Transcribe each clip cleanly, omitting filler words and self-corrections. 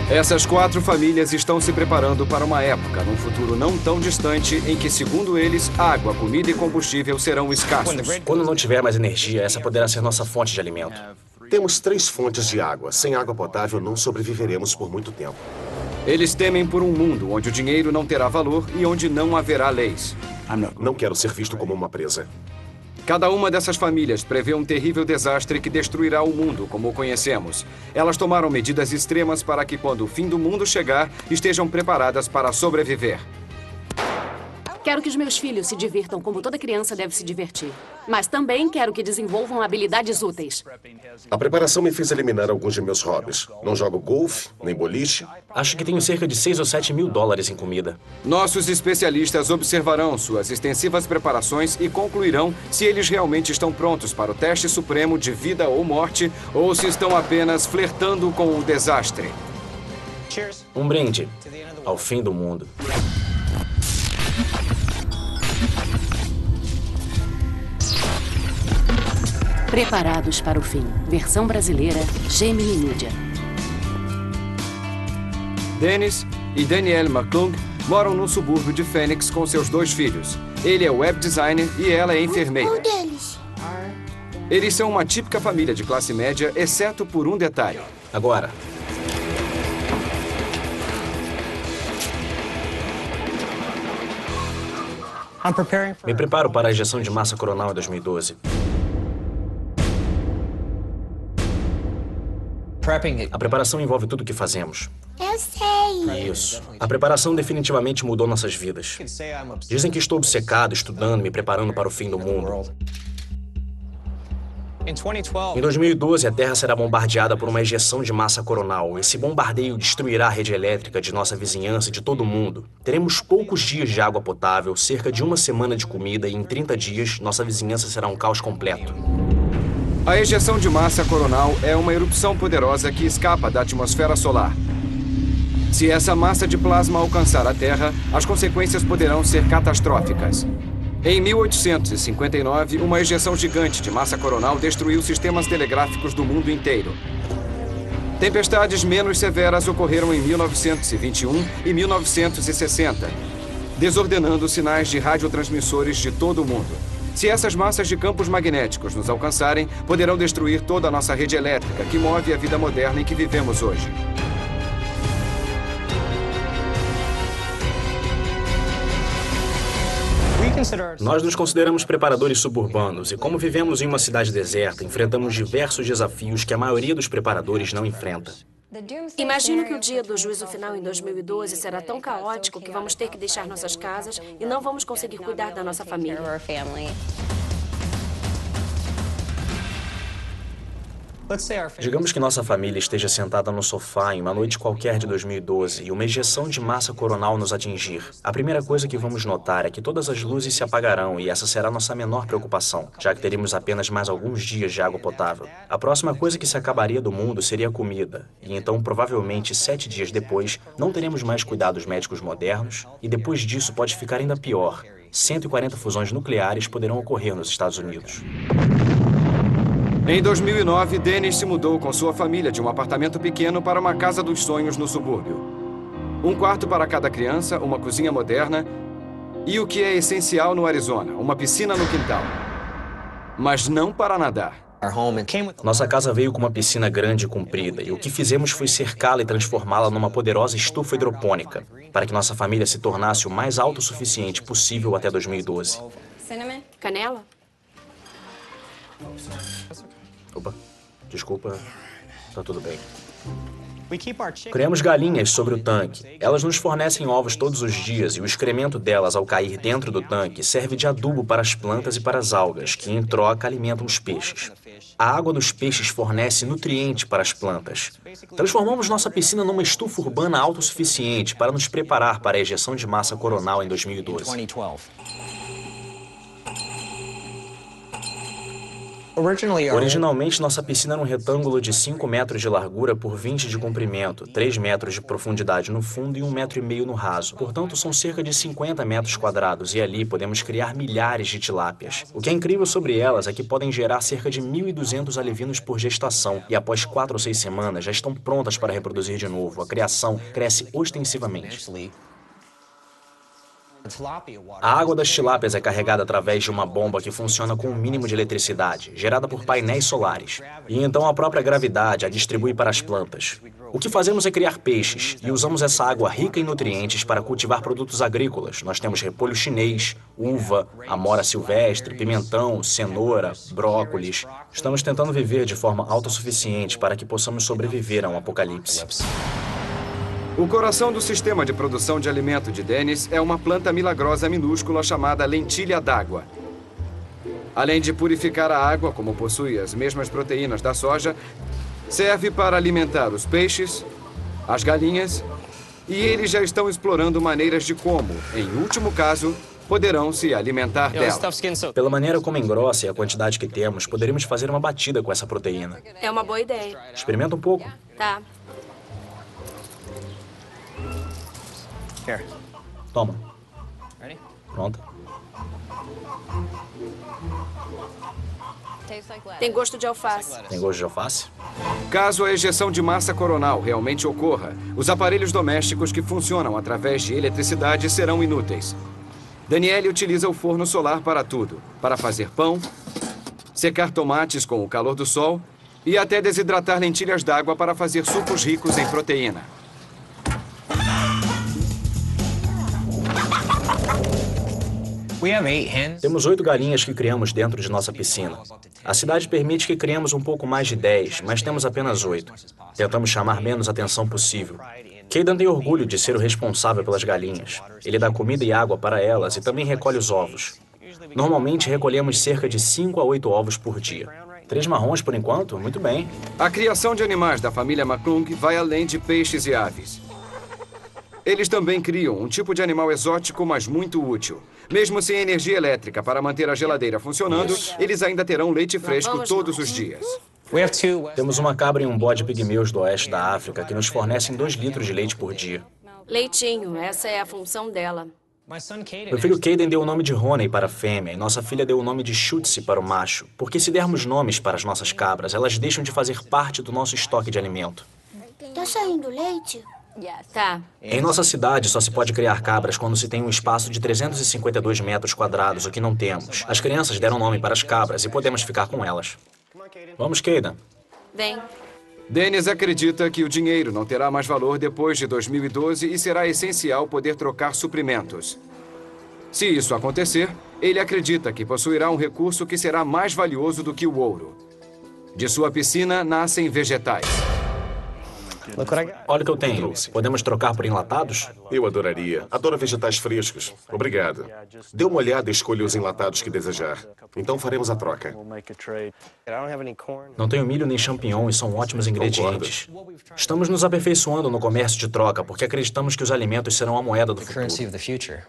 Essas 4 famílias estão se preparando para uma época, num futuro não tão distante, em que, segundo eles, água, comida e combustível serão escassos. Quando não tiver mais energia, essa poderá ser nossa fonte de alimento. Temos 3 fontes de água. Sem água potável, não sobreviveremos por muito tempo. Eles temem por um mundo onde o dinheiro não terá valor e onde não haverá leis. Não quero ser visto como uma presa. Cada uma dessas famílias prevê um terrível desastre que destruirá o mundo como o conhecemos. Elas tomaram medidas extremas para que, quando o fim do mundo chegar, estejam preparadas para sobreviver. Quero que os meus filhos se divirtam como toda criança deve se divertir. Mas também quero que desenvolvam habilidades úteis. A preparação me fez eliminar alguns de meus hobbies. Não jogo golfe, nem boliche. Acho que tenho cerca de 6 ou 7 mil dólares em comida. Nossos especialistas observarão suas extensivas preparações e concluirão se eles realmente estão prontos para o teste supremo de vida ou morte ou se estão apenas flertando com o desastre. Um brinde ao fim do mundo. Preparados para o fim. Versão brasileira, Gemini Media. Dennis e Danielle McClung moram num subúrbio de Phoenix com seus 2 filhos. Ele é web designer e ela é enfermeira. Qual deles? Eles são uma típica família de classe média, exceto por um detalhe. Agora. Me preparo para a ejeção de massa coronal em 2012. A preparação envolve tudo o que fazemos. Eu sei. Isso. A preparação definitivamente mudou nossas vidas. Dizem que estou obcecado, estudando, me preparando para o fim do mundo. Em 2012, a Terra será bombardeada por uma ejeção de massa coronal. Esse bombardeio destruirá a rede elétrica de nossa vizinhança e de todo mundo. Teremos poucos dias de água potável, cerca de 1 semana de comida e em 30 dias, nossa vizinhança será um caos completo. A ejeção de massa coronal é uma erupção poderosa que escapa da atmosfera solar. Se essa massa de plasma alcançar a Terra, as consequências poderão ser catastróficas. Em 1859, uma ejeção gigante de massa coronal destruiu sistemas telegráficos do mundo inteiro. Tempestades menos severas ocorreram em 1921 e 1960, desordenando sinais de radiotransmissores de todo o mundo. Se essas massas de campos magnéticos nos alcançarem, poderão destruir toda a nossa rede elétrica que move a vida moderna em que vivemos hoje. Nós nos consideramos preparadores suburbanos e, como vivemos em uma cidade deserta, enfrentamos diversos desafios que a maioria dos preparadores não enfrenta. Imagino que o dia do juízo final em 2012 será tão caótico que vamos ter que deixar nossas casas e não vamos conseguir cuidar da nossa família. Digamos que nossa família esteja sentada no sofá em uma noite qualquer de 2012 e uma ejeção de massa coronal nos atingir. A primeira coisa que vamos notar é que todas as luzes se apagarão e essa será nossa menor preocupação, já que teremos apenas mais alguns dias de água potável. A próxima coisa que se acabaria do mundo seria a comida, e então provavelmente 7 dias depois não teremos mais cuidados médicos modernos e depois disso pode ficar ainda pior. 140 fusões nucleares poderão ocorrer nos Estados Unidos. Em 2009, Dennis se mudou com sua família de um apartamento pequeno para uma casa dos sonhos no subúrbio. Um quarto para cada criança, uma cozinha moderna e o que é essencial no Arizona, uma piscina no quintal. Mas não para nadar. Nossa casa veio com uma piscina grande e comprida, e o que fizemos foi cercá-la e transformá-la numa poderosa estufa hidropônica, para que nossa família se tornasse o mais autossuficiente possível até 2012. Canela? Opa, desculpa, tá tudo bem. Criamos galinhas sobre o tanque. Elas nos fornecem ovos todos os dias e o excremento delas, ao cair dentro do tanque, serve de adubo para as plantas e para as algas, que em troca alimentam os peixes. A água dos peixes fornece nutrientes para as plantas. Transformamos nossa piscina numa estufa urbana autossuficiente para nos preparar para a ejeção de massa coronal em 2012. Originalmente, nossa piscina era um retângulo de 5 metros de largura por 20 de comprimento, 3 metros de profundidade no fundo e 1,5 metro no raso. Portanto, são cerca de 50 metros quadrados e ali podemos criar milhares de tilápias. O que é incrível sobre elas é que podem gerar cerca de 1.200 alevinos por gestação e após 4 ou 6 semanas já estão prontas para reproduzir de novo. A criação cresce ostensivamente. A água das tilápias é carregada através de uma bomba que funciona com um mínimo de eletricidade, gerada por painéis solares. E então a própria gravidade a distribui para as plantas. O que fazemos é criar peixes e usamos essa água rica em nutrientes para cultivar produtos agrícolas. Nós temos repolho chinês, uva, amora silvestre, pimentão, cenoura, brócolis. Estamos tentando viver de forma autossuficiente para que possamos sobreviver a um apocalipse. O coração do sistema de produção de alimento de Dennis é uma planta milagrosa minúscula chamada lentilha d'água. Além de purificar a água, como possui as mesmas proteínas da soja, serve para alimentar os peixes, as galinhas, e eles já estão explorando maneiras de como, em último caso, poderão se alimentar dela. Pela maneira como engrossa e a quantidade que temos, poderíamos fazer uma batida com essa proteína. É uma boa ideia. Experimenta um pouco. Tá. Toma. Pronto. Tem gosto de alface. Tem gosto de alface? Caso a ejeção de massa coronal realmente ocorra, os aparelhos domésticos que funcionam através de eletricidade serão inúteis. Daniele utiliza o forno solar para tudo, para fazer pão, secar tomates com o calor do sol e até desidratar lentilhas d'água para fazer sucos ricos em proteína. Temos 8 galinhas que criamos dentro de nossa piscina. A cidade permite que criemos um pouco mais de 10, mas temos apenas 8. Tentamos chamar menos atenção possível. Caden tem orgulho de ser o responsável pelas galinhas. Ele dá comida e água para elas e também recolhe os ovos. Normalmente recolhemos cerca de 5 a 8 ovos por dia. 3 marrons por enquanto? Muito bem. A criação de animais da família McClung vai além de peixes e aves. Eles também criam um tipo de animal exótico, mas muito útil. Mesmo sem energia elétrica para manter a geladeira funcionando, eles ainda terão leite fresco todos os dias. Temos uma cabra e um bode pigmeus do oeste da África que nos fornecem 2 litros de leite por dia. Leitinho, essa é a função dela. Meu filho Caden deu o nome de Honey para a fêmea e nossa filha deu o nome de Shutzi para o macho, porque se dermos nomes para as nossas cabras, elas deixam de fazer parte do nosso estoque de alimento. Tá saindo leite? Tá. Em nossa cidade, só se pode criar cabras quando se tem um espaço de 352 metros quadrados, o que não temos. As crianças deram nome para as cabras e podemos ficar com elas. Vamos, Caden. Vem. Dennis acredita que o dinheiro não terá mais valor depois de 2012 e será essencial poder trocar suprimentos. Se isso acontecer, ele acredita que possuirá um recurso que será mais valioso do que o ouro. De sua piscina nascem vegetais. Olha o que eu tenho. Podemos trocar por enlatados? Eu adoraria. Adoro vegetais frescos. Obrigado. Dê uma olhada e escolha os enlatados que desejar. Então faremos a troca. Não tenho milho nem champignon e são ótimos ingredientes. Estamos nos aperfeiçoando no comércio de troca porque acreditamos que os alimentos serão a moeda do futuro.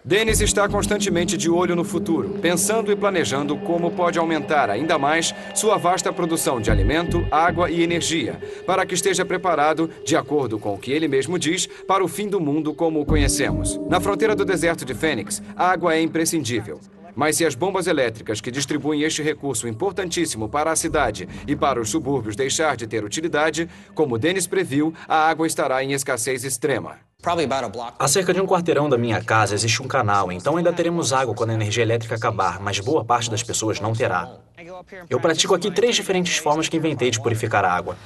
Dennis está constantemente de olho no futuro, pensando e planejando como pode aumentar ainda mais sua vasta produção de alimento, água e energia, para que esteja preparado, de acordo com o que ele mesmo diz, para o fim do mundo como o conhecemos. Na fronteira do deserto de Fênix, a água é imprescindível. Mas se as bombas elétricas que distribuem este recurso importantíssimo para a cidade e para os subúrbios deixar de ter utilidade, como Dennis previu, a água estará em escassez extrema. A cerca de um quarteirão da minha casa existe um canal, então ainda teremos água quando a energia elétrica acabar, mas boa parte das pessoas não terá. Eu pratico aqui 3 diferentes formas que inventei de purificar a água.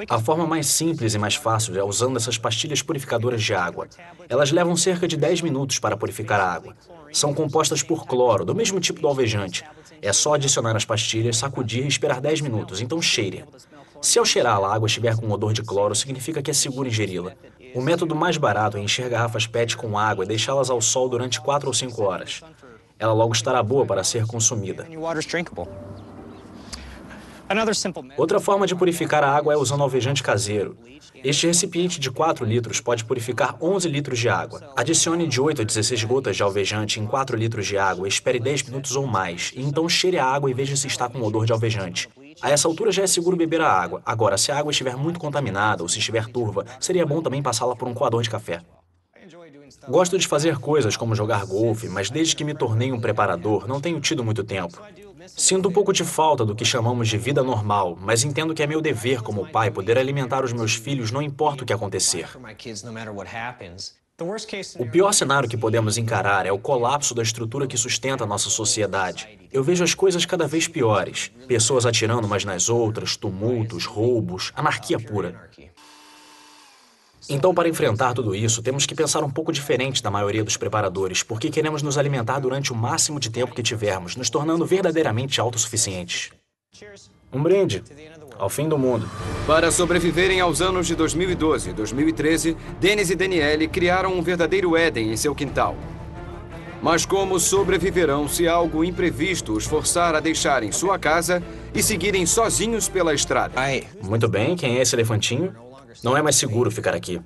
A forma mais simples e mais fácil é usando essas pastilhas purificadoras de água. Elas levam cerca de 10 minutos para purificar a água. São compostas por cloro, do mesmo tipo do alvejante. É só adicionar as pastilhas, sacudir e esperar 10 minutos, então cheire. Se ao cheirá-la a água estiver com odor de cloro, significa que é seguro ingeri-la. O método mais barato é encher garrafas PET com água e deixá-las ao sol durante 4 ou 5 horas. Ela logo estará boa para ser consumida. Outra forma de purificar a água é usando alvejante caseiro. Este recipiente de 4 litros pode purificar 11 litros de água. Adicione de 8 a 16 gotas de alvejante em 4 litros de água, espere 10 minutos ou mais, e então cheire a água e veja se está com odor de alvejante. A essa altura já é seguro beber a água. Agora, se a água estiver muito contaminada ou se estiver turva, seria bom também passá-la por um coador de café. Gosto de fazer coisas como jogar golfe, mas desde que me tornei um preparador, não tenho tido muito tempo. Sinto um pouco de falta do que chamamos de vida normal, mas entendo que é meu dever como pai poder alimentar os meus filhos não importa o que acontecer. O pior cenário que podemos encarar é o colapso da estrutura que sustenta a nossa sociedade. Eu vejo as coisas cada vez piores. Pessoas atirando umas nas outras, tumultos, roubos, anarquia pura. Então, para enfrentar tudo isso, temos que pensar um pouco diferente da maioria dos preparadores, porque queremos nos alimentar durante o máximo de tempo que tivermos, nos tornando verdadeiramente autossuficientes. Um brinde ao fim do mundo. Para sobreviverem aos anos de 2012 e 2013, Dennis e Danielle criaram um verdadeiro Éden em seu quintal. Mas como sobreviverão se algo imprevisto os forçar a deixarem sua casa e seguirem sozinhos pela estrada? Muito bem, quem é esse elefantinho? Não é mais seguro ficar aqui.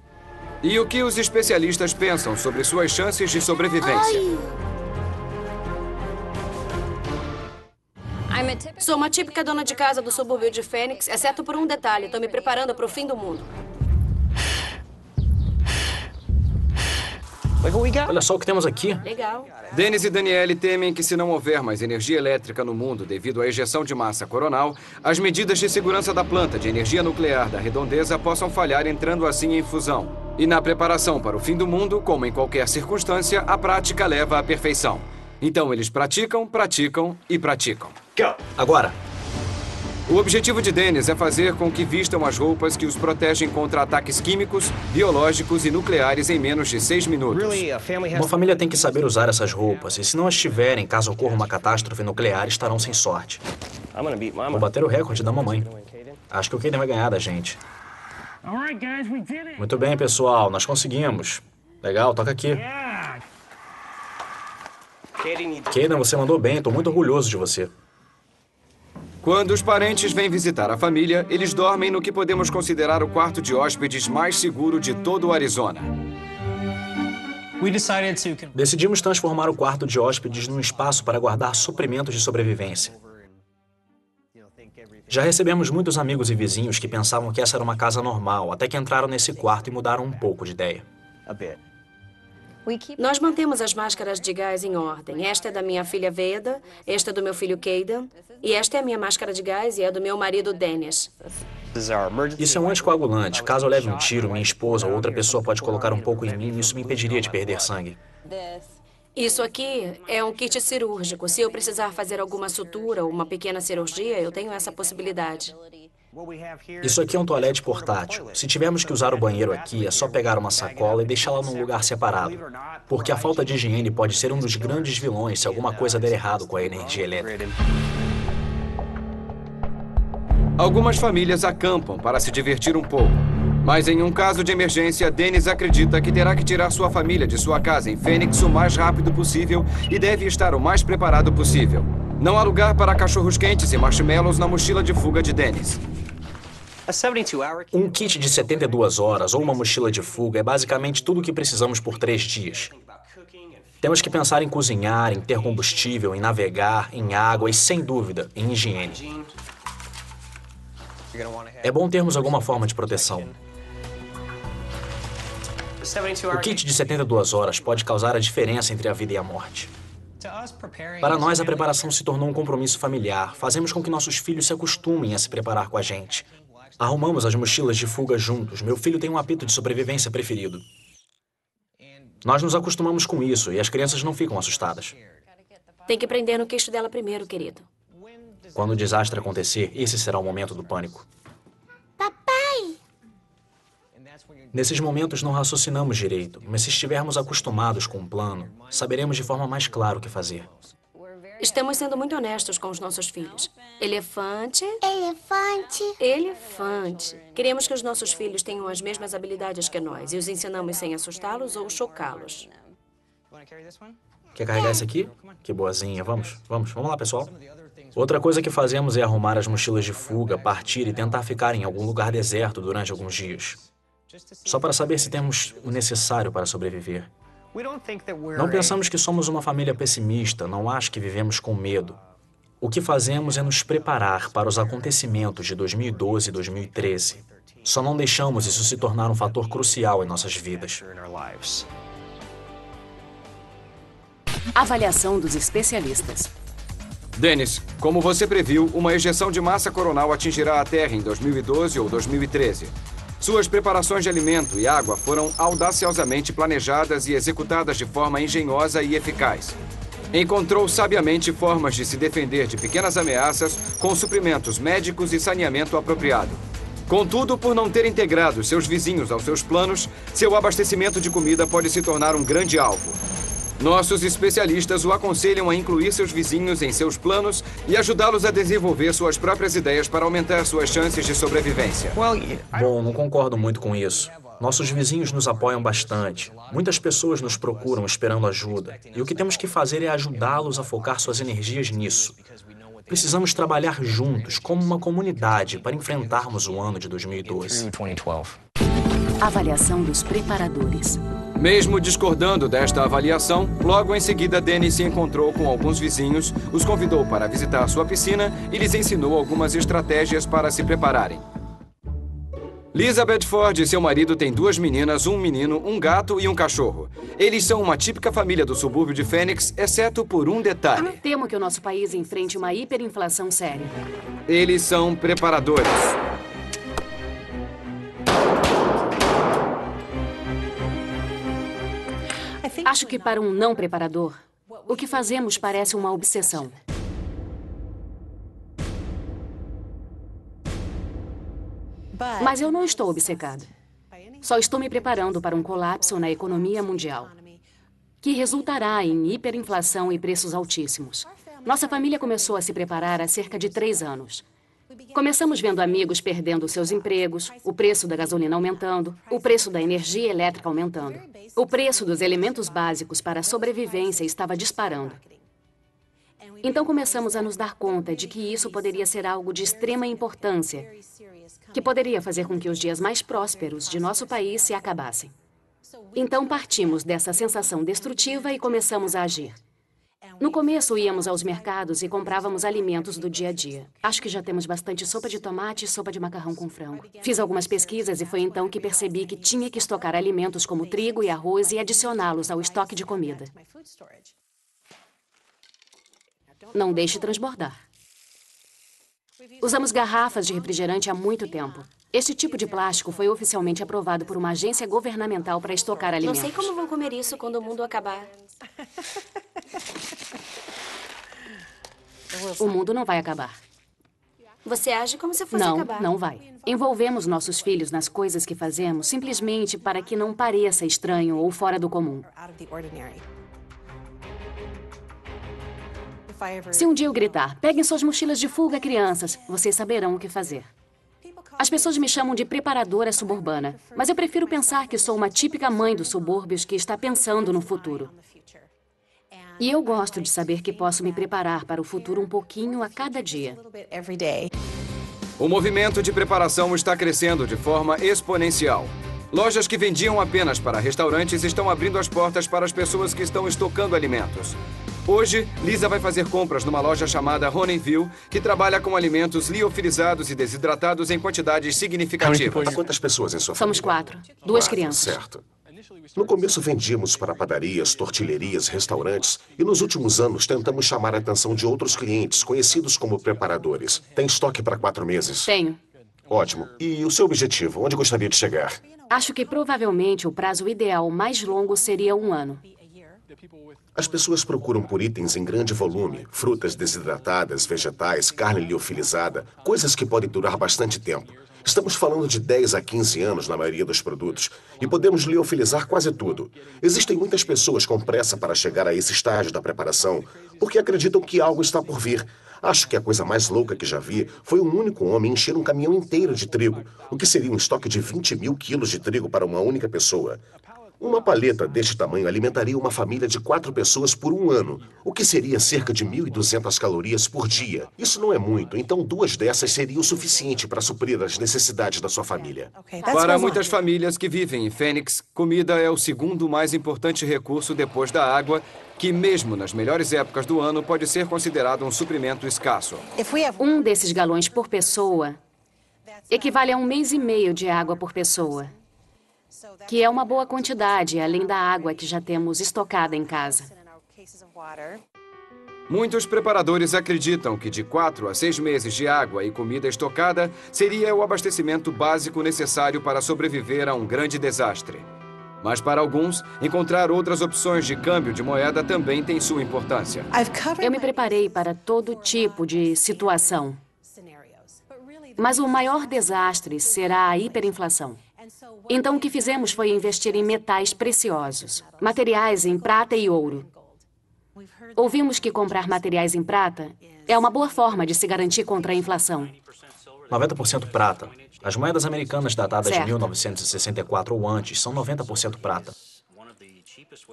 E o que os especialistas pensam sobre suas chances de sobrevivência? Sou uma típica dona de casa do subúrbio de Phoenix, exceto por um detalhe. Estou me preparando para o fim do mundo. Olha só o que temos aqui. Legal. Dennis e Danielle temem que, se não houver mais energia elétrica no mundo devido à ejeção de massa coronal, as medidas de segurança da planta de energia nuclear da redondeza possam falhar, entrando assim em fusão. E na preparação para o fim do mundo, como em qualquer circunstância, a prática leva à perfeição. Então eles praticam, praticam e praticam. Agora. O objetivo de Dennis é fazer com que vistam as roupas que os protegem contra ataques químicos, biológicos e nucleares em menos de 6 minutos. Uma família tem que saber usar essas roupas, e se não as tiverem, caso ocorra uma catástrofe nuclear, estarão sem sorte. Vou bater o recorde da mamãe. Acho que o Caden vai ganhar da gente. Muito bem, pessoal, nós conseguimos. Legal, toca aqui. Caden, você mandou bem, estou muito orgulhoso de você. Quando os parentes vêm visitar a família, eles dormem no que podemos considerar o quarto de hóspedes mais seguro de todo o Arizona. Decidimos transformar o quarto de hóspedes num espaço para guardar suprimentos de sobrevivência. Já recebemos muitos amigos e vizinhos que pensavam que essa era uma casa normal, até que entraram nesse quarto e mudaram um pouco de ideia. Nós mantemos as máscaras de gás em ordem. Esta é da minha filha Veda, esta é do meu filho Caden, e esta é a minha máscara de gás e é do meu marido Dennis. Isso é um anticoagulante. Caso eu leve um tiro, minha esposa ou outra pessoa pode colocar um pouco em mim e isso me impediria de perder sangue. Isso aqui é um kit cirúrgico. Se eu precisar fazer alguma sutura ou uma pequena cirurgia, eu tenho essa possibilidade. Isso aqui é um toalete portátil. Se tivermos que usar o banheiro aqui, é só pegar uma sacola e deixá-la num lugar separado. Porque a falta de higiene pode ser um dos grandes vilões se alguma coisa der errado com a energia elétrica. Algumas famílias acampam para se divertir um pouco. Mas em um caso de emergência, Dennis acredita que terá que tirar sua família de sua casa em Phoenix o mais rápido possível e deve estar o mais preparado possível. Não há lugar para cachorros quentes e marshmallows na mochila de fuga de Dennis. Um kit de 72 horas ou uma mochila de fuga é basicamente tudo o que precisamos por 3 dias. Temos que pensar em cozinhar, em ter combustível, em navegar, em água e, sem dúvida, em higiene. É bom termos alguma forma de proteção. O kit de 72 horas pode causar a diferença entre a vida e a morte. Para nós, a preparação se tornou um compromisso familiar. Fazemos com que nossos filhos se acostumem a se preparar com a gente. Arrumamos as mochilas de fuga juntos. Meu filho tem um apito de sobrevivência preferido. Nós nos acostumamos com isso e as crianças não ficam assustadas. Tem que prender no queixo dela primeiro, querido. Quando o desastre acontecer, esse será o momento do pânico. Papai! Nesses momentos não raciocinamos direito, mas se estivermos acostumados com um plano, saberemos de forma mais clara o que fazer. Estamos sendo muito honestos com os nossos filhos. Elefante. Elefante. Elefante. Queremos que os nossos filhos tenham as mesmas habilidades que nós e os ensinamos sem assustá-los ou chocá-los. Quer carregar esse aqui? Que boazinha. Vamos lá, pessoal. Outra coisa que fazemos é arrumar as mochilas de fuga, partir e tentar ficar em algum lugar deserto durante alguns dias. Só para saber se temos o necessário para sobreviver. Não pensamos que somos uma família pessimista, não acho que vivemos com medo. O que fazemos é nos preparar para os acontecimentos de 2012 e 2013. Só não deixamos isso se tornar um fator crucial em nossas vidas. Avaliação dos especialistas. Dennis, como você previu, uma ejeção de massa coronal atingirá a Terra em 2012 ou 2013. Suas preparações de alimento e água foram audaciosamente planejadas e executadas de forma engenhosa e eficaz. Encontrou sabiamente formas de se defender de pequenas ameaças com suprimentos médicos e saneamento apropriado. Contudo, por não ter integrado seus vizinhos aos seus planos, seu abastecimento de comida pode se tornar um grande alvo. Nossos especialistas o aconselham a incluir seus vizinhos em seus planos e ajudá-los a desenvolver suas próprias ideias para aumentar suas chances de sobrevivência. Bom, não concordo muito com isso. Nossos vizinhos nos apoiam bastante. Muitas pessoas nos procuram esperando ajuda. E o que temos que fazer é ajudá-los a focar suas energias nisso. Precisamos trabalhar juntos, como uma comunidade, para enfrentarmos o ano de 2012. Avaliação dos preparadores. Mesmo discordando desta avaliação, logo em seguida Dennis se encontrou com alguns vizinhos, os convidou para visitar sua piscina e lhes ensinou algumas estratégias para se prepararem. Lisa Bedford e seu marido têm 2 meninas, um menino, um gato e um cachorro. Eles são uma típica família do subúrbio de Phoenix, exceto por um detalhe. Temo que o nosso país enfrente uma hiperinflação séria. Eles são preparadores. Acho que para um não preparador, o que fazemos parece uma obsessão. Mas eu não estou obcecada. Só estou me preparando para um colapso na economia mundial, que resultará em hiperinflação e preços altíssimos. Nossa família começou a se preparar há cerca de 3 anos. Começamos vendo amigos perdendo seus empregos, o preço da gasolina aumentando, o preço da energia elétrica aumentando. O preço dos elementos básicos para a sobrevivência estava disparando. Então começamos a nos dar conta de que isso poderia ser algo de extrema importância, que poderia fazer com que os dias mais prósperos de nosso país se acabassem. Então partimos dessa sensação destrutiva e começamos a agir. No começo, íamos aos mercados e comprávamos alimentos do dia a dia. Acho que já temos bastante sopa de tomate e sopa de macarrão com frango. Fiz algumas pesquisas e foi então que percebi que tinha que estocar alimentos como trigo e arroz e adicioná-los ao estoque de comida. Não deixe transbordar. Usamos garrafas de refrigerante há muito tempo. Este tipo de plástico foi oficialmente aprovado por uma agência governamental para estocar alimentos. Não sei como vão comer isso quando o mundo acabar. O mundo não vai acabar. Você age como se fosse acabar. Não vai. Envolvemos nossos filhos nas coisas que fazemos simplesmente para que não pareça estranho ou fora do comum. Se um dia eu gritar, peguem suas mochilas de fuga, crianças, vocês saberão o que fazer. As pessoas me chamam de preparadora suburbana, mas eu prefiro pensar que sou uma típica mãe dos subúrbios que está pensando no futuro. E eu gosto de saber que posso me preparar para o futuro um pouquinho a cada dia. O movimento de preparação está crescendo de forma exponencial. Lojas que vendiam apenas para restaurantes estão abrindo as portas para as pessoas que estão estocando alimentos. Hoje, Lisa vai fazer compras numa loja chamada Honeyville, que trabalha com alimentos liofilizados e desidratados em quantidades significativas. Há quantas pessoas em sua Somos família? 4. 2 4, crianças. certo. No começo vendíamos para padarias, tortilherias, restaurantes e nos últimos anos tentamos chamar a atenção de outros clientes, conhecidos como preparadores. Tem estoque para 4 meses? Tenho. Ótimo. E o seu objetivo? Onde gostaria de chegar? Acho que provavelmente o prazo ideal mais longo seria 1 ano. As pessoas procuram por itens em grande volume, frutas desidratadas, vegetais, carne liofilizada, coisas que podem durar bastante tempo. Estamos falando de 10 a 15 anos na maioria dos produtos e podemos liofilizar quase tudo. Existem muitas pessoas com pressa para chegar a esse estágio da preparação porque acreditam que algo está por vir. Acho que a coisa mais louca que já vi foi um único homem encher um caminhão inteiro de trigo, o que seria um estoque de 20 mil quilos de trigo para uma única pessoa. Uma paleta deste tamanho alimentaria uma família de 4 pessoas por um ano, o que seria cerca de 1.200 calorias por dia. Isso não é muito, então 2 dessas seria o suficiente para suprir as necessidades da sua família. Para muitas famílias que vivem em Phoenix, comida é o segundo mais importante recurso depois da água, que mesmo nas melhores épocas do ano pode ser considerado um suprimento escasso. Um desses galões por pessoa equivale a 1 mês e meio de água por pessoa, que é uma boa quantidade, além da água que já temos estocada em casa. Muitos preparadores acreditam que de 4 a 6 meses de água e comida estocada seria o abastecimento básico necessário para sobreviver a um grande desastre. Mas para alguns, encontrar outras opções de câmbio de moeda também tem sua importância. Eu me preparei para todo tipo de situação. Mas o maior desastre será a hiperinflação. Então, o que fizemos foi investir em metais preciosos, materiais em prata e ouro. Ouvimos que comprar materiais em prata é uma boa forma de se garantir contra a inflação. 90% prata. As moedas americanas datadas Certo. de 1964 ou antes são 90% prata.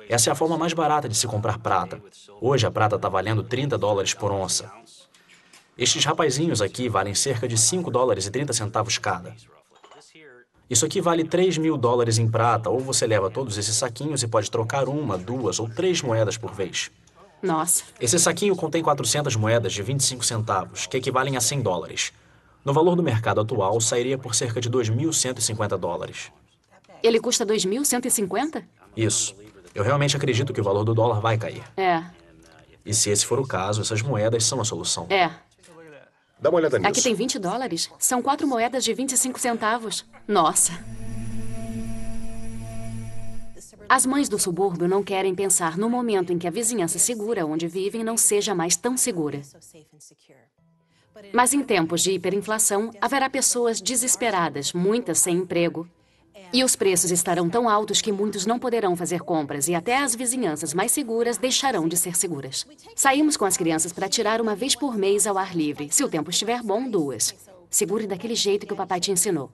Essa é a forma mais barata de se comprar prata. Hoje a prata está valendo $30 por onça. Estes rapazinhos aqui valem cerca de $5,30 cada. Isso aqui vale $3.000 em prata, ou você leva todos esses saquinhos e pode trocar 1, 2 ou 3 moedas por vez. Nossa. Esse saquinho contém 400 moedas de 25 centavos, que equivalem a $100. No valor do mercado atual, sairia por cerca de $2.150. Ele custa 2.150? Isso. Eu realmente acredito que o valor do dólar vai cair. É, E se esse for o caso, essas moedas são a solução. é. Dá uma olhada nisso. Aqui tem $20. São 4 moedas de 25 centavos. Nossa. As mães do subúrbio não querem pensar no momento em que a vizinhança segura onde vivem não seja mais tão segura. Mas em tempos de hiperinflação, haverá pessoas desesperadas, muitas sem emprego. E os preços estarão tão altos que muitos não poderão fazer compras e até as vizinhanças mais seguras deixarão de ser seguras. Saímos com as crianças para tirar 1 vez por mês ao ar livre. Se o tempo estiver bom, 2. Segure daquele jeito que o papai te ensinou.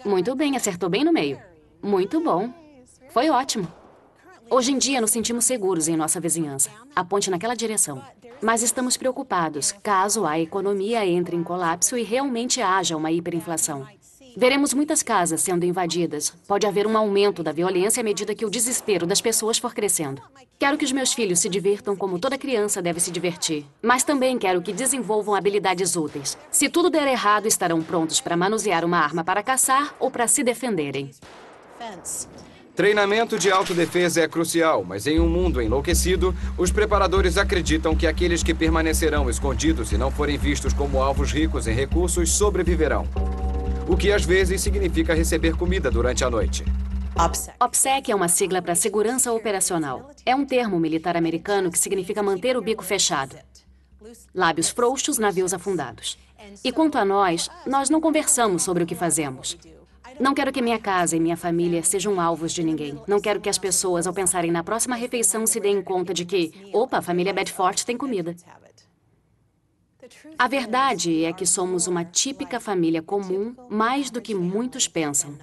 Muito bem, acertou bem no meio. Muito bom. Foi ótimo. Hoje em dia nos sentimos seguros em nossa vizinhança. Aponte naquela direção. Mas estamos preocupados caso a economia entre em colapso e realmente haja uma hiperinflação. Veremos muitas casas sendo invadidas. Pode haver um aumento da violência à medida que o desespero das pessoas for crescendo. Quero que os meus filhos se divirtam como toda criança deve se divertir. Mas também quero que desenvolvam habilidades úteis. Se tudo der errado, estarão prontos para manusear uma arma para caçar ou para se defenderem. Treinamento de autodefesa é crucial, mas em um mundo enlouquecido, os preparadores acreditam que aqueles que permanecerão escondidos e não forem vistos como alvos ricos em recursos sobreviverão. O que às vezes significa receber comida durante a noite. OPSEC é uma sigla para segurança operacional. É um termo militar americano que significa manter o bico fechado. Lábios frouxos, navios afundados. E quanto a nós não conversamos sobre o que fazemos. Não quero que minha casa e minha família sejam alvos de ninguém. Não quero que as pessoas, ao pensarem na próxima refeição, se deem conta de que, opa, a família Bedford tem comida. A verdade é que somos uma típica família comum, mais do que muitos pensam.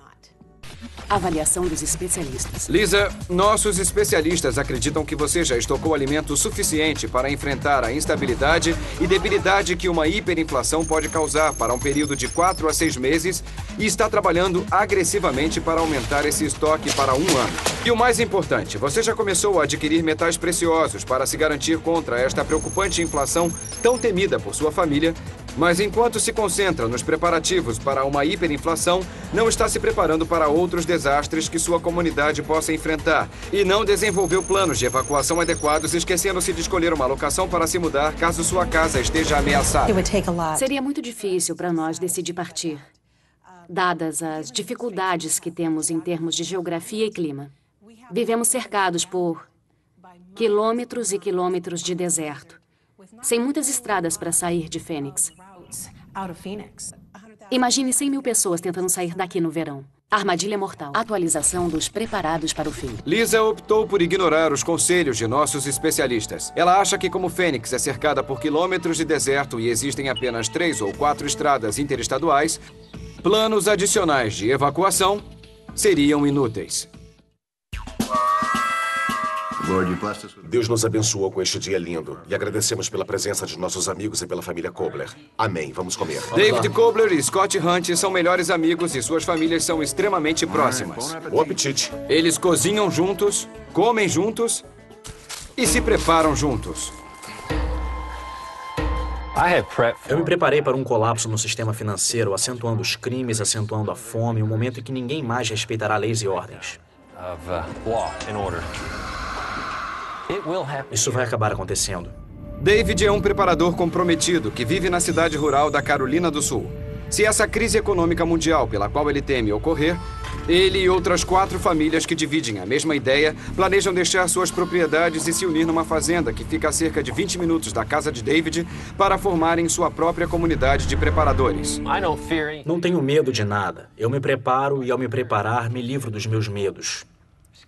Avaliação dos especialistas. Lisa, nossos especialistas acreditam que você já estocou alimento suficiente para enfrentar a instabilidade e debilidade que uma hiperinflação pode causar para um período de 4 a 6 meses e está trabalhando agressivamente para aumentar esse estoque para 1 ano. E o mais importante, você já começou a adquirir metais preciosos para se garantir contra esta preocupante inflação tão temida por sua família, mas enquanto se concentra nos preparativos para uma hiperinflação, não está se preparando para outros desastres que sua comunidade possa enfrentar e não desenvolveu planos de evacuação adequados, esquecendo-se de escolher uma locação para se mudar caso sua casa esteja ameaçada. Seria muito difícil para nós decidir partir, dadas as dificuldades que temos em termos de geografia e clima. Vivemos cercados por quilômetros e quilômetros de deserto, sem muitas estradas para sair de Phoenix. Imagine 100 mil pessoas tentando sair daqui no verão. Armadilha mortal. Atualização dos preparados para o fim. Lisa optou por ignorar os conselhos de nossos especialistas. Ela acha que como Phoenix é cercada por quilômetros de deserto e existem apenas 3 ou 4 estradas interestaduais, planos adicionais de evacuação seriam inúteis. Deus nos abençoou com este dia lindo e agradecemos pela presença de nossos amigos e pela família Kobler. Amém. Vamos comer. David Kobler e Scott Hunt são melhores amigos e suas famílias são extremamente próximas. Bom apetite. Eles cozinham juntos, comem juntos e se preparam juntos. Eu me preparei para um colapso no sistema financeiro, acentuando os crimes, acentuando a fome, um momento em que ninguém mais respeitará leis e ordens. Isso vai acabar acontecendo. David é um preparador comprometido que vive na cidade rural da Carolina do Sul. Se essa crise econômica mundial pela qual ele teme ocorrer, ele e outras 4 famílias que dividem a mesma ideia planejam deixar suas propriedades e se unir numa fazenda que fica a cerca de 20 minutos da casa de David para formarem sua própria comunidade de preparadores. Não tenho medo de nada. Eu me preparo e, ao me preparar, me livro dos meus medos.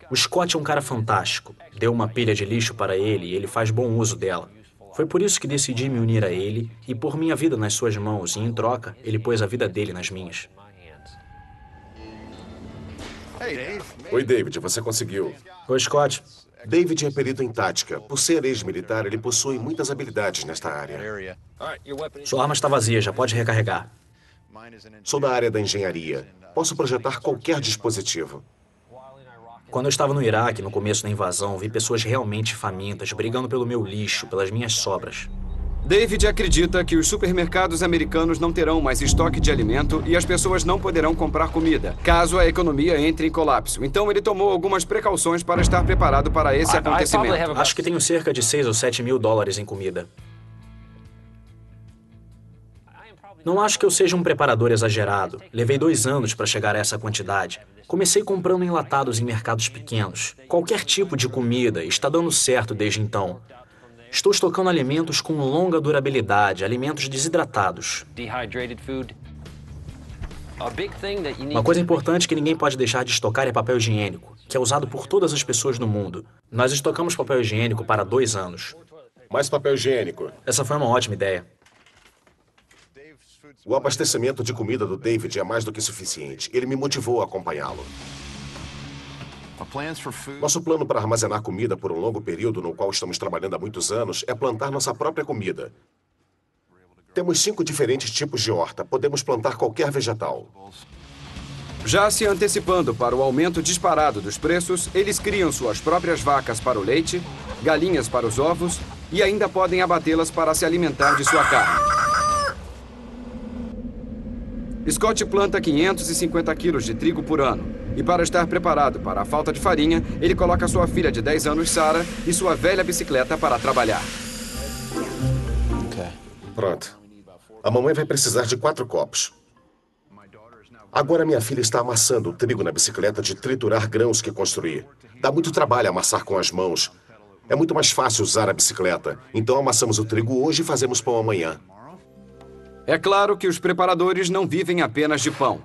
O Scott é um cara fantástico. Deu uma pilha de lixo para ele e ele faz bom uso dela. Foi por isso que decidi me unir a ele e pôr minha vida nas suas mãos, e, em troca, ele pôs a vida dele nas minhas. Oi, David. Você conseguiu. Oi, Scott. David é perito em tática. Por ser ex-militar, ele possui muitas habilidades nesta área. Sua arma está vazia, já pode recarregar. Sou da área da engenharia. Posso projetar qualquer dispositivo. Quando eu estava no Iraque, no começo da invasão, vi pessoas realmente famintas, brigando pelo meu lixo, pelas minhas sobras. David acredita que os supermercados americanos não terão mais estoque de alimento e as pessoas não poderão comprar comida, caso a economia entre em colapso. Então ele tomou algumas precauções para estar preparado para esse acontecimento. Acho que tenho cerca de 6 ou 7 mil dólares em comida. Não acho que eu seja um preparador exagerado. Levei 2 anos para chegar a essa quantidade. Comecei comprando enlatados em mercados pequenos. Qualquer tipo de comida, está dando certo desde então. Estou estocando alimentos com longa durabilidade, alimentos desidratados. Uma coisa importante que ninguém pode deixar de estocar é papel higiênico, que é usado por todas as pessoas no mundo. Nós estocamos papel higiênico para 2 anos. Mais papel higiênico. Essa foi uma ótima ideia. O abastecimento de comida do David é mais do que suficiente. Ele me motivou a acompanhá-lo. Nosso plano para armazenar comida por um longo período, no qual estamos trabalhando há muitos anos, é plantar nossa própria comida. Temos 5 diferentes tipos de horta. Podemos plantar qualquer vegetal. Já se antecipando para o aumento disparado dos preços, eles criam suas próprias vacas para o leite, galinhas para os ovos e ainda podem abatê-las para se alimentar de sua carne. Scott planta 550 quilos de trigo por ano. E para estar preparado para a falta de farinha, ele coloca sua filha de 10 anos, Sarah, e sua velha bicicleta para trabalhar. Pronto. A mamãe vai precisar de 4 copos. Agora minha filha está amassando o trigo na bicicleta de triturar grãos que construí. Dá muito trabalho amassar com as mãos. É muito mais fácil usar a bicicleta. Então amassamos o trigo hoje e fazemos pão amanhã. É claro que os preparadores não vivem apenas de pão.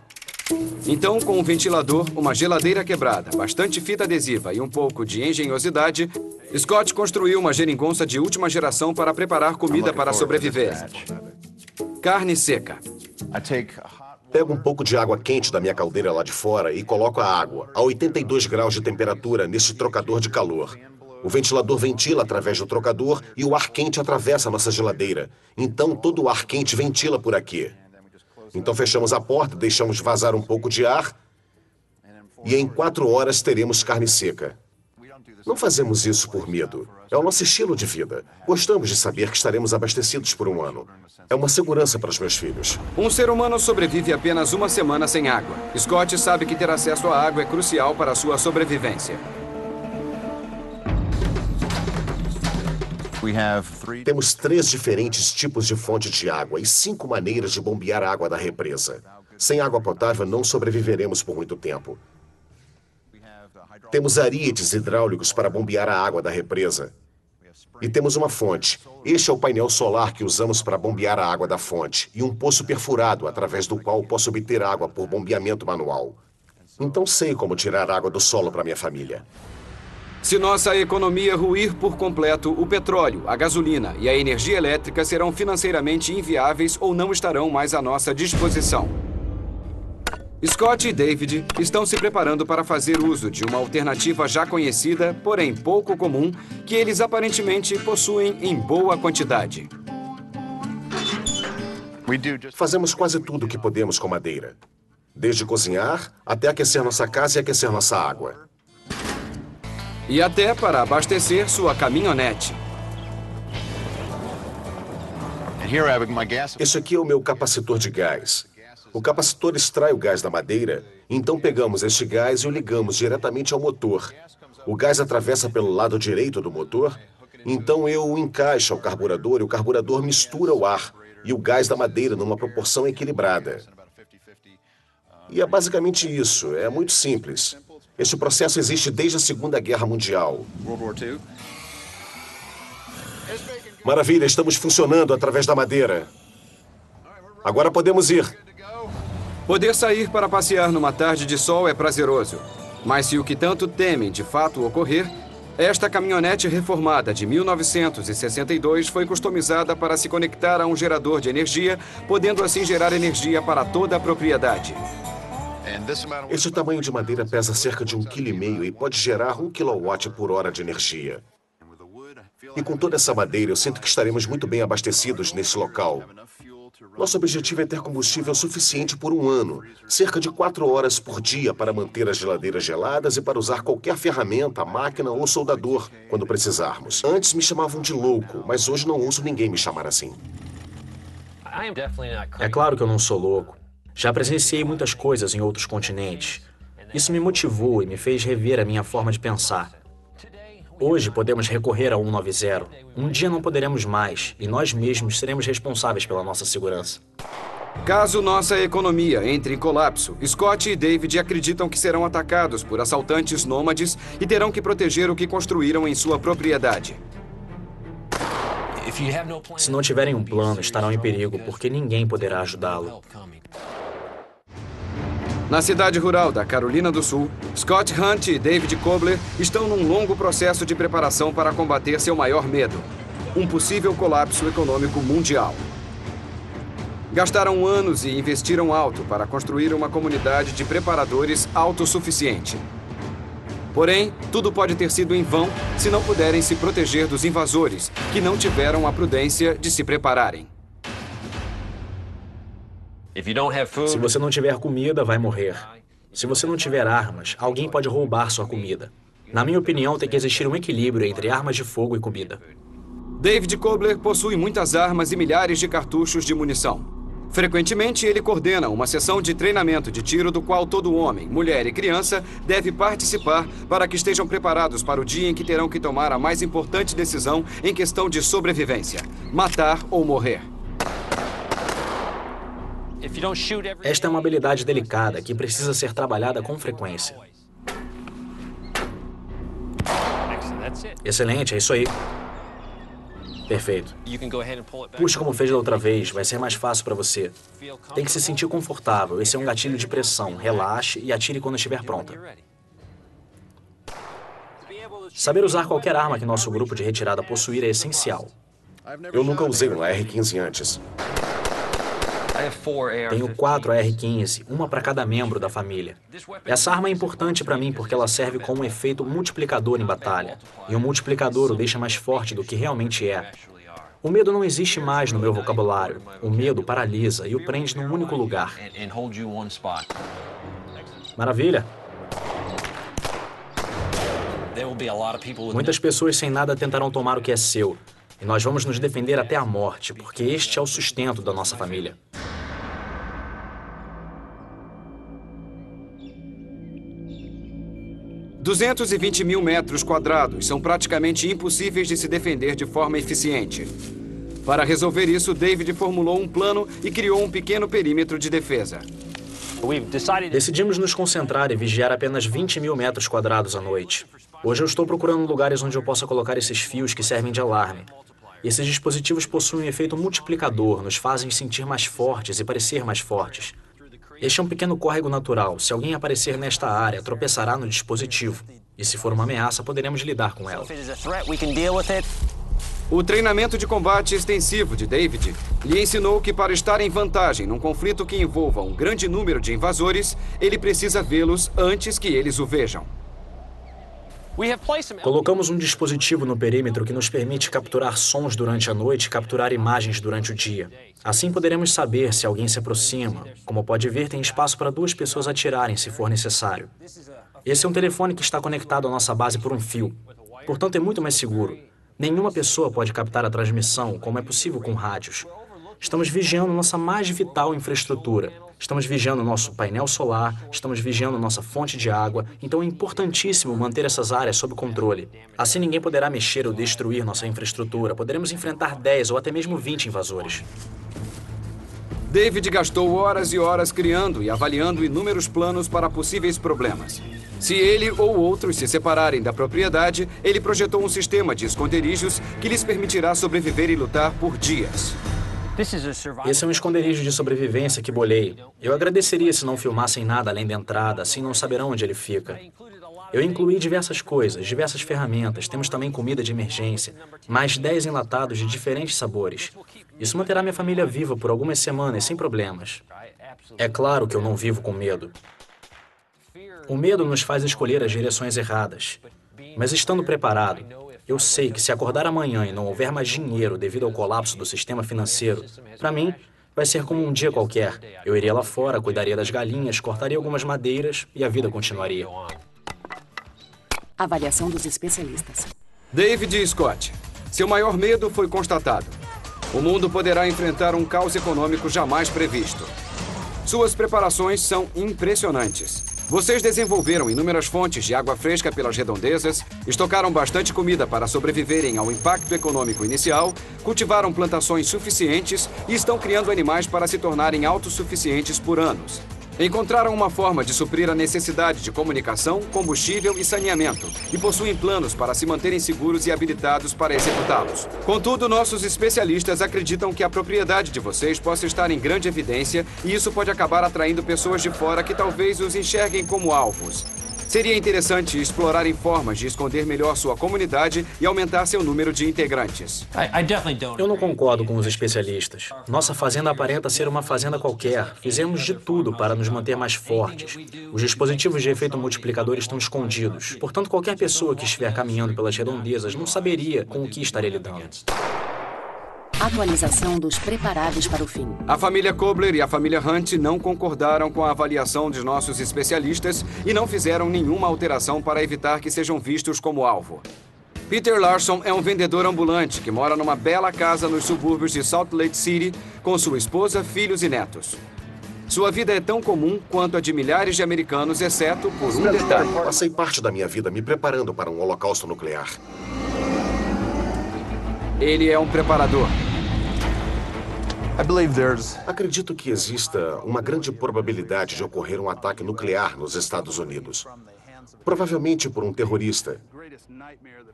Então, com um ventilador, uma geladeira quebrada, bastante fita adesiva e um pouco de engenhosidade, Scott construiu uma geringonça de última geração para preparar comida para sobreviver. Carne seca. Pego um pouco de água quente da minha caldeira lá de fora e coloco a água a 82 graus de temperatura neste trocador de calor. O ventilador ventila através do trocador e o ar quente atravessa a nossa geladeira. Então, todo o ar quente ventila por aqui. Então, fechamos a porta, deixamos vazar um pouco de ar e em 4 horas teremos carne seca. Não fazemos isso por medo. É o nosso estilo de vida. Gostamos de saber que estaremos abastecidos por um ano. É uma segurança para os meus filhos. Um ser humano sobrevive apenas 1 semana sem água. Scott sabe que ter acesso à água é crucial para a sua sobrevivência. Temos 3 diferentes tipos de fonte de água e 5 maneiras de bombear a água da represa. Sem água potável, não sobreviveremos por muito tempo. Temos arietes hidráulicos para bombear a água da represa. E temos uma fonte. Este é o painel solar que usamos para bombear a água da fonte e um poço perfurado através do qual posso obter água por bombeamento manual. Então sei como tirar água do solo para minha família. Se nossa economia ruir por completo, o petróleo, a gasolina e a energia elétrica serão financeiramente inviáveis ou não estarão mais à nossa disposição. Scott e David estão se preparando para fazer uso de uma alternativa já conhecida, porém pouco comum, que eles aparentemente possuem em boa quantidade. Fazemos quase tudo o que podemos com madeira. Desde cozinhar, até aquecer nossa casa e aquecer nossa água. E até para abastecer sua caminhonete. Este aqui é o meu capacitor de gás. O capacitor extrai o gás da madeira, então pegamos este gás e o ligamos diretamente ao motor. O gás atravessa pelo lado direito do motor, então eu o encaixo ao carburador e o carburador mistura o ar e o gás da madeira numa proporção equilibrada. E é basicamente isso, é muito simples. Este processo existe desde a Segunda Guerra Mundial. Maravilha, estamos funcionando através da madeira. Agora podemos ir. Poder sair para passear numa tarde de sol é prazeroso. Mas se o que tanto temem de fato ocorrer, esta caminhonete reformada de 1962 foi customizada para se conectar a um gerador de energia, podendo assim gerar energia para toda a propriedade. Este tamanho de madeira pesa cerca de 1,5 kg e pode gerar 1 kWh de energia. E com toda essa madeira, eu sinto que estaremos muito bem abastecidos nesse local. Nosso objetivo é ter combustível suficiente por 1 ano, cerca de 4 horas por dia para manter as geladeiras geladas e para usar qualquer ferramenta, máquina ou soldador quando precisarmos. Antes me chamavam de louco, mas hoje não ouço ninguém me chamar assim. É claro que eu não sou louco. Já presenciei muitas coisas em outros continentes. Isso me motivou e me fez rever a minha forma de pensar. Hoje podemos recorrer ao 190. Um dia não poderemos mais, e nós mesmos seremos responsáveis pela nossa segurança. Caso nossa economia entre em colapso, Scott e David acreditam que serão atacados por assaltantes nômades e terão que proteger o que construíram em sua propriedade. Se não tiverem um plano, estarão em perigo, porque ninguém poderá ajudá-lo. Na cidade rural da Carolina do Sul, Scott Hunt e David Kobler estão num longo processo de preparação para combater seu maior medo, um possível colapso econômico mundial. Gastaram anos e investiram alto para construir uma comunidade de preparadores autossuficiente. Porém, tudo pode ter sido em vão se não puderem se proteger dos invasores, que não tiveram a prudência de se prepararem. Se você não tiver comida, vai morrer. Se você não tiver armas, alguém pode roubar sua comida. Na minha opinião, tem que existir um equilíbrio entre armas de fogo e comida. David Kobler possui muitas armas e milhares de cartuchos de munição. Frequentemente, ele coordena uma sessão de treinamento de tiro do qual todo homem, mulher e criança deve participar para que estejam preparados para o dia em que terão que tomar a mais importante decisão em questão de sobrevivência: matar ou morrer. Esta é uma habilidade delicada que precisa ser trabalhada com frequência. Excelente, é isso aí. Perfeito. Puxe como fez da outra vez, vai ser mais fácil para você. Tem que se sentir confortável, esse é um gatilho de pressão. Relaxe e atire quando estiver pronta. Saber usar qualquer arma que nosso grupo de retirada possuir é essencial. Eu nunca usei um AR-15 antes. Tenho 4 AR-15, uma para cada membro da família. Essa arma é importante para mim porque ela serve como um efeito multiplicador em batalha. E um multiplicador o deixa mais forte do que realmente é. O medo não existe mais no meu vocabulário. O medo paralisa e o prende num único lugar. Maravilha! Muitas pessoas sem nada tentarão tomar o que é seu. E nós vamos nos defender até a morte, porque este é o sustento da nossa família. ...220 mil metros quadrados são praticamente impossíveis de se defender de forma eficiente. Para resolver isso, David formulou um plano e criou um pequeno perímetro de defesa. Decidimos nos concentrar e vigiar apenas 20 mil metros quadrados à noite. Hoje eu estou procurando lugares onde eu possa colocar esses fios que servem de alarme. Esses dispositivos possuem um efeito multiplicador, nos fazem sentir mais fortes e parecer mais fortes. Este é um pequeno córrego natural. Se alguém aparecer nesta área, tropeçará no dispositivo. E se for uma ameaça, poderemos lidar com ela. O treinamento de combate extensivo de David lhe ensinou que para estar em vantagem num conflito que envolva um grande número de invasores, ele precisa vê-los antes que eles o vejam. Colocamos um dispositivo no perímetro que nos permite capturar sons durante a noite e capturar imagens durante o dia. Assim poderemos saber se alguém se aproxima. Como pode ver, tem espaço para 2 pessoas atirarem se for necessário. Esse é um telefone que está conectado à nossa base por um fio. Portanto, é muito mais seguro. Nenhuma pessoa pode captar a transmissão, como é possível com rádios. Estamos vigiando nossa mais vital infraestrutura. Estamos vigiando nosso painel solar, estamos vigiando nossa fonte de água, então é importantíssimo manter essas áreas sob controle. Assim ninguém poderá mexer ou destruir nossa infraestrutura. Poderemos enfrentar 10 ou até mesmo 20 invasores. David gastou horas e horas criando e avaliando inúmeros planos para possíveis problemas. Se ele ou outros se separarem da propriedade, ele projetou um sistema de esconderijos que lhes permitirá sobreviver e lutar por dias. Esse é um esconderijo de sobrevivência que bolei. Eu agradeceria se não filmassem nada além da entrada, assim não saberão onde ele fica. Eu incluí diversas coisas, diversas ferramentas. Temos também comida de emergência, mais 10 enlatados de diferentes sabores. Isso manterá minha família viva por algumas semanas, sem problemas. É claro que eu não vivo com medo. O medo nos faz escolher as direções erradas. Mas estando preparado, eu sei que se acordar amanhã e não houver mais dinheiro devido ao colapso do sistema financeiro, para mim, vai ser como um dia qualquer. Eu iria lá fora, cuidaria das galinhas, cortaria algumas madeiras e a vida continuaria. Avaliação dos especialistas. David Scott. Seu maior medo foi constatado. O mundo poderá enfrentar um caos econômico jamais previsto. Suas preparações são impressionantes. Vocês desenvolveram inúmeras fontes de água fresca pelas redondezas, estocaram bastante comida para sobreviverem ao impacto econômico inicial, cultivaram plantações suficientes e estão criando animais para se tornarem autossuficientes por anos. Encontraram uma forma de suprir a necessidade de comunicação, combustível e saneamento e possuem planos para se manterem seguros e habilitados para executá-los. Contudo, nossos especialistas acreditam que a propriedade de vocês possa estar em grande evidência e isso pode acabar atraindo pessoas de fora que talvez os enxerguem como alvos. Seria interessante explorarem formas de esconder melhor sua comunidade e aumentar seu número de integrantes. Eu não concordo com os especialistas. Nossa fazenda aparenta ser uma fazenda qualquer. Fizemos de tudo para nos manter mais fortes. Os dispositivos de efeito multiplicador estão escondidos. Portanto, qualquer pessoa que estiver caminhando pelas redondezas não saberia com o que estaria lidando. Atualização dos preparados para o fim. A família Kobler e a família Hunt não concordaram com a avaliação de nossos especialistas e não fizeram nenhuma alteração para evitar que sejam vistos como alvo. Peter Larson é um vendedor ambulante que mora numa bela casa nos subúrbios de Salt Lake City com sua esposa, filhos e netos. Sua vida é tão comum quanto a de milhares de americanos, exceto por um detalhe. Passei parte da minha vida me preparando para um holocausto nuclear. Ele é um preparador. Acredito que exista uma grande probabilidade de ocorrer um ataque nuclear nos Estados Unidos. Provavelmente por um terrorista.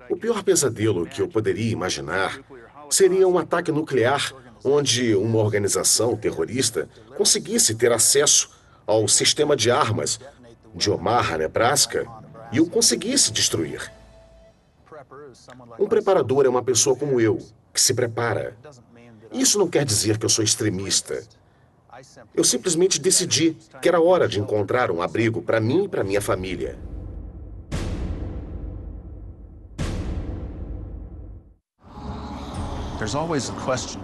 O pior pesadelo que eu poderia imaginar seria um ataque nuclear onde uma organização terrorista conseguisse ter acesso ao sistema de armas de Omaha, Nebraska, e o conseguisse destruir. Um preparador é uma pessoa como eu, que se prepara. Isso não quer dizer que eu sou extremista. Eu simplesmente decidi que era hora de encontrar um abrigo para mim e para minha família.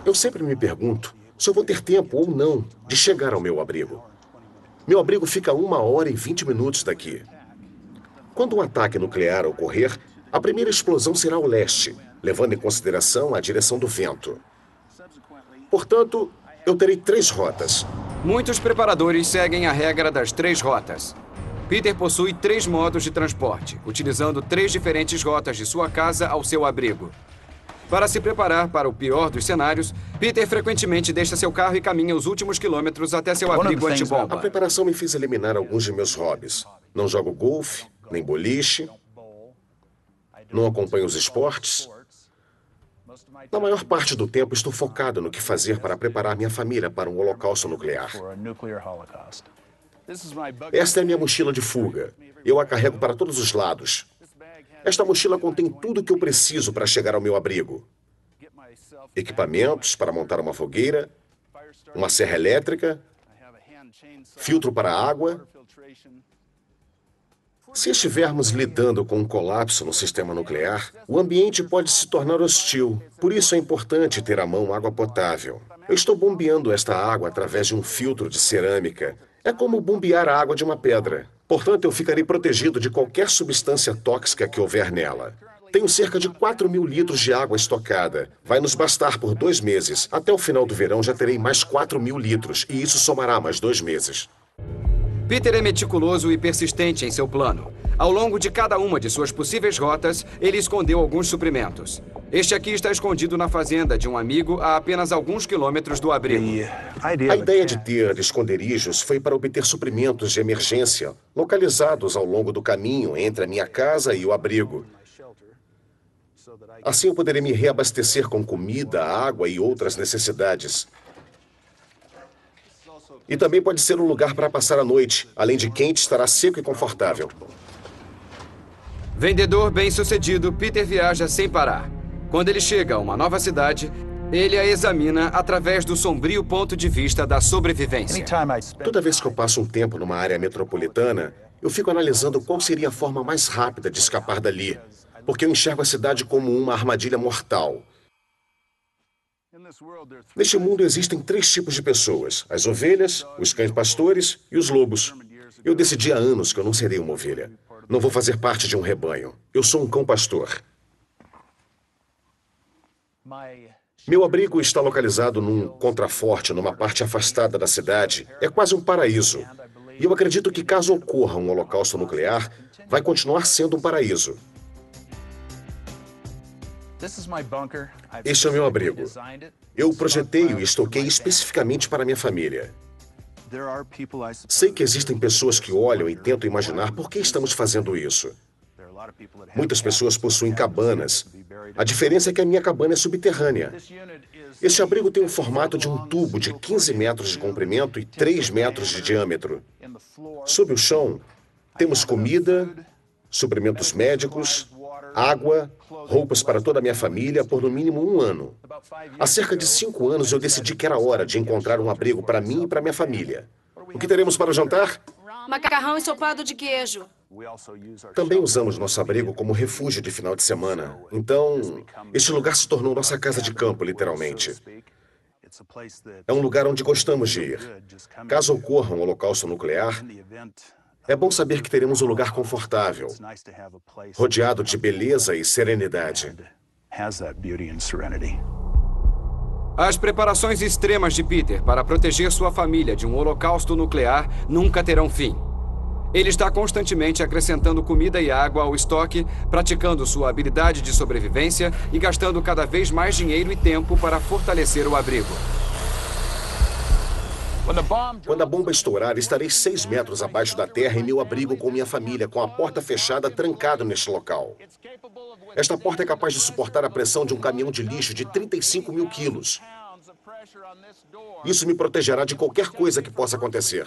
Eu sempre me pergunto se eu vou ter tempo ou não de chegar ao meu abrigo. Meu abrigo fica a 1 hora e 20 minutos daqui. Quando um ataque nuclear ocorrer, a primeira explosão será ao leste, levando em consideração a direção do vento. Portanto, eu terei 3 rotas. Muitos preparadores seguem a regra das 3 rotas. Peter possui 3 modos de transporte, utilizando 3 diferentes rotas de sua casa ao seu abrigo. Para se preparar para o pior dos cenários, Peter frequentemente deixa seu carro e caminha os últimos quilômetros até seu abrigo antibomba. A preparação me fez eliminar alguns de meus hobbies. Não jogo golfe, nem boliche. Não acompanho os esportes. Na maior parte do tempo, estou focado no que fazer para preparar minha família para um holocausto nuclear. Esta é minha mochila de fuga. Eu a carrego para todos os lados. Esta mochila contém tudo o que eu preciso para chegar ao meu abrigo. equipamentos para montar uma fogueira, uma serra elétrica, filtro para água. Se estivermos lidando com um colapso no sistema nuclear, o ambiente pode se tornar hostil. Por isso é importante ter à mão água potável. Eu estou bombeando esta água através de um filtro de cerâmica. É como bombear a água de uma pedra. Portanto, eu ficarei protegido de qualquer substância tóxica que houver nela. Tenho cerca de 4.000 litros de água estocada. Vai nos bastar por 2 meses. Até o final do verão já terei mais 4.000 litros, e isso somará mais 2 meses. Peter é meticuloso e persistente em seu plano. Ao longo de cada uma de suas possíveis rotas, ele escondeu alguns suprimentos. Este aqui está escondido na fazenda de um amigo a apenas alguns quilômetros do abrigo. A ideia de ter esconderijos foi para obter suprimentos de emergência, localizados ao longo do caminho entre a minha casa e o abrigo. Assim eu poderei me reabastecer com comida, água e outras necessidades. E também pode ser um lugar para passar a noite. Além de quente, estará seco e confortável. Vendedor bem-sucedido, Peter viaja sem parar. Quando ele chega a uma nova cidade, ele a examina através do sombrio ponto de vista da sobrevivência. Toda vez que eu passo um tempo numa área metropolitana, eu fico analisando qual seria a forma mais rápida de escapar dali. Porque eu enxergo a cidade como uma armadilha mortal. Neste mundo existem 3 tipos de pessoas: as ovelhas, os cães pastores e os lobos. Eu decidi há anos que eu não serei uma ovelha. Não vou fazer parte de um rebanho. Eu sou um cão pastor. Meu abrigo está localizado num contraforte, numa parte afastada da cidade. É quase um paraíso. E eu acredito que caso ocorra um holocausto nuclear, vai continuar sendo um paraíso. Este é o meu abrigo. Eu o projetei e estoquei especificamente para minha família. Sei que existem pessoas que olham e tentam imaginar por que estamos fazendo isso. Muitas pessoas possuem cabanas. A diferença é que a minha cabana é subterrânea. Este abrigo tem o formato de um tubo de 15 metros de comprimento e 3 metros de diâmetro. Sob o chão, temos comida, suprimentos médicos, água, roupas para toda a minha família por no mínimo 1 ano. Há cerca de 5 anos eu decidi que era hora de encontrar um abrigo para mim e para minha família. O que teremos para o jantar? Macarrão ensopado de queijo. Também usamos nosso abrigo como refúgio de final de semana. Então, este lugar se tornou nossa casa de campo, literalmente. É um lugar onde gostamos de ir. Caso ocorra um holocausto nuclear, é bom saber que teremos um lugar confortável, rodeado de beleza e serenidade. As preparações extremas de Peter para proteger sua família de um holocausto nuclear nunca terão fim. Ele está constantemente acrescentando comida e água ao estoque, praticando sua habilidade de sobrevivência e gastando cada vez mais dinheiro e tempo para fortalecer o abrigo. Quando a bomba estourar, estarei 6 metros abaixo da terra em meu abrigo com minha família, com a porta fechada, trancado neste local. Esta porta é capaz de suportar a pressão de um caminhão de lixo de 35.000 quilos. Isso me protegerá de qualquer coisa que possa acontecer.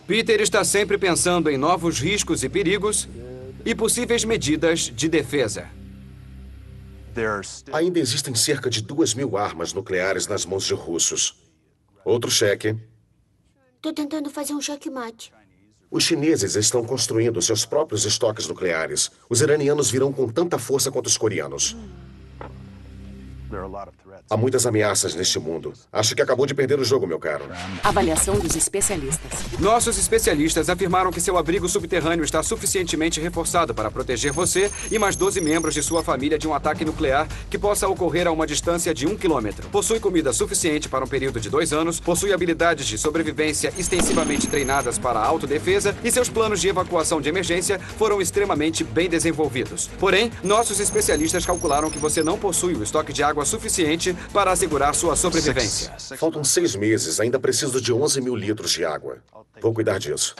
Peter está sempre pensando em novos riscos e perigos e possíveis medidas de defesa. Ainda existem cerca de 2.000 armas nucleares nas mãos de russos. Outro cheque. Tô tentando fazer um checkmate. Os chineses estão construindo seus próprios estoques nucleares. Os iranianos virão com tanta força quanto os coreanos. Há muitas ameaças neste mundo. Acho que acabou de perder o jogo, meu caro. Avaliação dos especialistas. Nossos especialistas afirmaram que seu abrigo subterrâneo está suficientemente reforçado para proteger você e mais 12 membros de sua família de um ataque nuclear que possa ocorrer a uma distância de 1 quilômetro. Possui comida suficiente para um período de 2 anos, possui habilidades de sobrevivência extensivamente treinadas para a autodefesa e seus planos de evacuação de emergência foram extremamente bem desenvolvidos. Porém, nossos especialistas calcularam que você não possui o estoque de água suficiente para assegurar sua sobrevivência. Faltam 6 meses. Ainda preciso de 11.000 litros de água. Vou cuidar disso.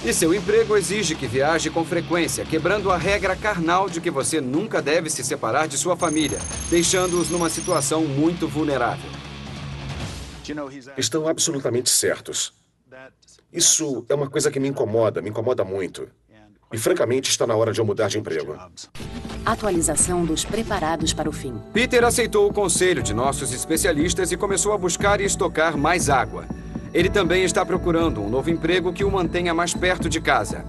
E seu emprego exige que viaje com frequência, quebrando a regra carnal de que você nunca deve se separar de sua família, deixando-os numa situação muito vulnerável. Estão absolutamente certos. Isso é uma coisa que me incomoda muito. E francamente está na hora de eu mudar de emprego. atualização dos preparados para o fim. Peter aceitou o conselho de nossos especialistas e começou a buscar e estocar mais água. Ele também está procurando um novo emprego que o mantenha mais perto de casa.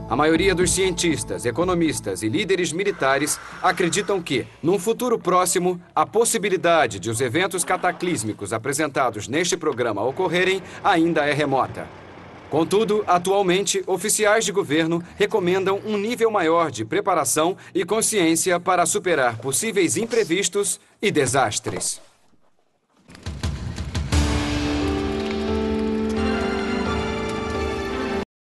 A maioria dos cientistas, economistas e líderes militares acreditam que, num futuro próximo, a possibilidade de os eventos cataclísmicos apresentados neste programa ocorrerem ainda é remota. Contudo, atualmente, oficiais de governo recomendam um nível maior de preparação e consciência para superar possíveis imprevistos e desastres.